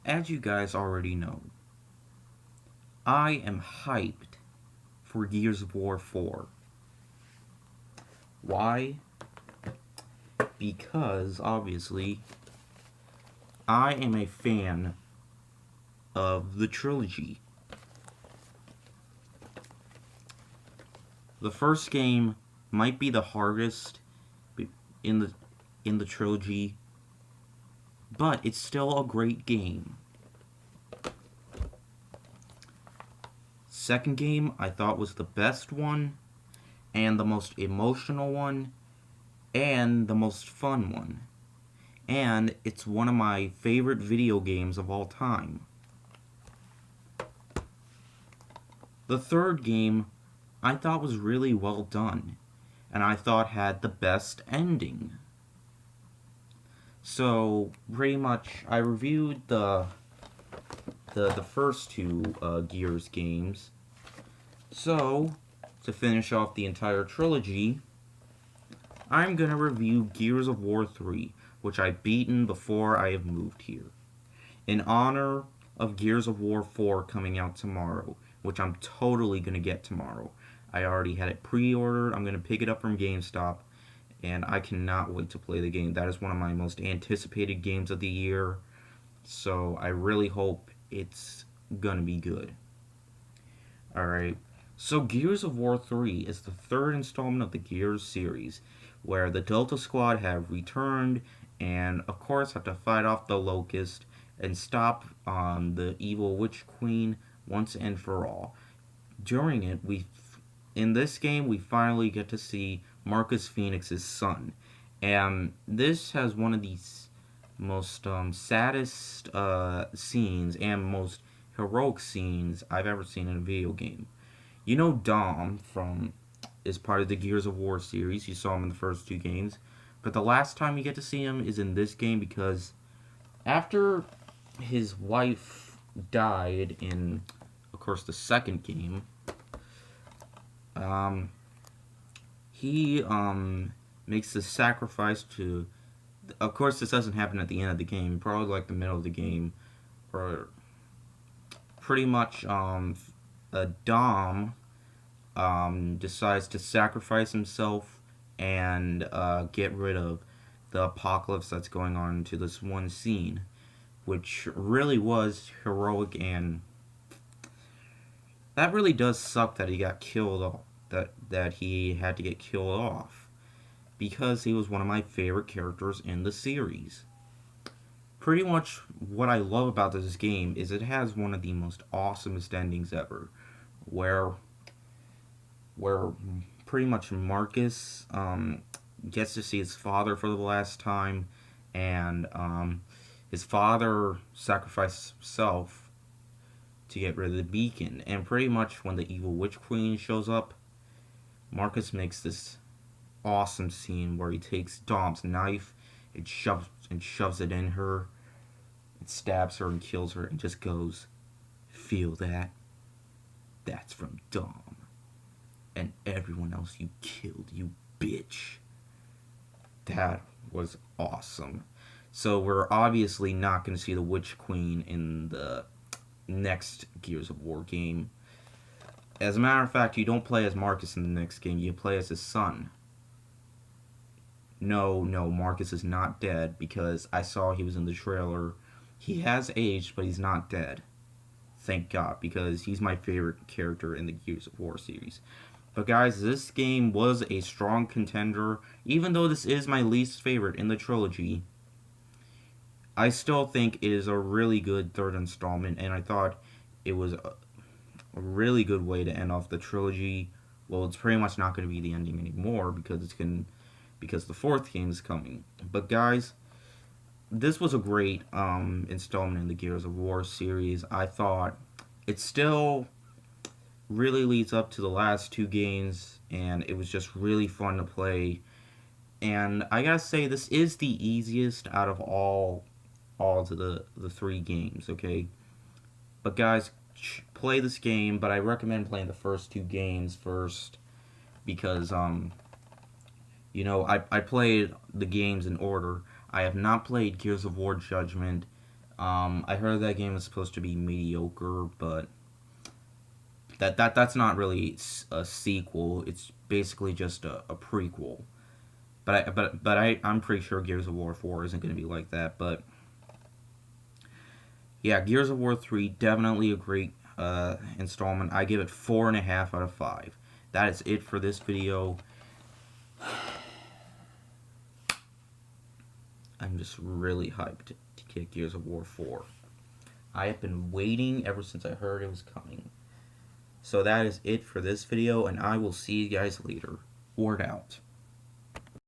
As you guys already know, I am hyped for Gears of War 4. Why? Because, obviously, I am a fan of the trilogy. The first game might be the hardest in the in the trilogy, but it's still a great game. Second game I thought was the best one and the most emotional one and the most fun one. And it's one of my favorite video games of all time. The third game I thought was really well done and I thought had the best ending. So pretty much I reviewed the first two Gears games. So to finish off the entire trilogy, I'm gonna review Gears of War 3, which I've beaten before I have moved here, in honor of Gears of War 4 coming out tomorrow, which I'm totally gonna get tomorrow. I already had it pre-ordered. I'm gonna pick it up from GameStop, and I cannot wait to play the game. That is one of my most anticipated games of the year, so I really hope it's gonna be good. Alright, so Gears of War 3 is the third installment of the Gears series, where the Delta Squad have returned and, of course, have to fight off the Locust and stop the evil Witch Queen once and for all. During it, in this game, we finally get to see Marcus Phoenix's son, and this has one of the most saddest scenes and most heroic scenes I've ever seen in a video game. You know Dom from is part of the Gears of War series. You saw him in the first two games, but the last time you get to see him is in this game because after his wife died in, of course, the second game, he makes the sacrifice to. Of course, this doesn't happen at the end of the game. Probably like the middle of the game, or pretty much Dom decides to sacrifice himself and get rid of the apocalypse that's going on into this one scene, which really was heroic, and that really does suck that he got killed off, that he had to get killed off, because he was one of my favorite characters in the series. Pretty much what I love about this game is it has one of the most awesomest endings ever, where pretty much Marcus gets to see his father for the last time, and his father sacrificed himself to get rid of the beacon. And pretty much when the evil Witch Queen shows up, Marcus makes this awesome scene where he takes Dom's knife and shoves it in her, it stabs her and kills her, and just goes, "Feel that? That's from Dom. And everyone else you killed, you bitch." That was awesome. So we're obviously not going to see the Witch Queen in the next Gears of War game. As a matter of fact, you don't play as Marcus in the next game, you play as his son. No, Marcus is not dead, because I saw he was in the trailer. He has aged, but he's not dead. Thank God, because he's my favorite character in the Gears of War series. But guys, this game was a strong contender. Even though this is my least favorite in the trilogy, I still think it is a really good third installment, and I thought it was a really good way to end off the trilogy. Well, it's pretty much not going to be the ending anymore because the fourth game is coming. But guys, this was a great installment in the Gears of War series. I thought it still really leads up to the last two games, and it was just really fun to play. And I gotta say, this is the easiest out of all of the three games, okay? But guys, play this game, but I recommend playing the first two games first, because I played the games in order. I have not played Gears of War Judgment. I heard that game is supposed to be mediocre, but that's not really a sequel. It's basically just a prequel. I'm pretty sure Gears of War 4 isn't going to be like that. But yeah, Gears of War 3 definitely a great installment. I give it 4.5 out of 5. That is it for this video. I'm just really hyped to get Gears of War 4. I have been waiting ever since I heard it was coming. So that is it for this video, and I will see you guys later. Word out.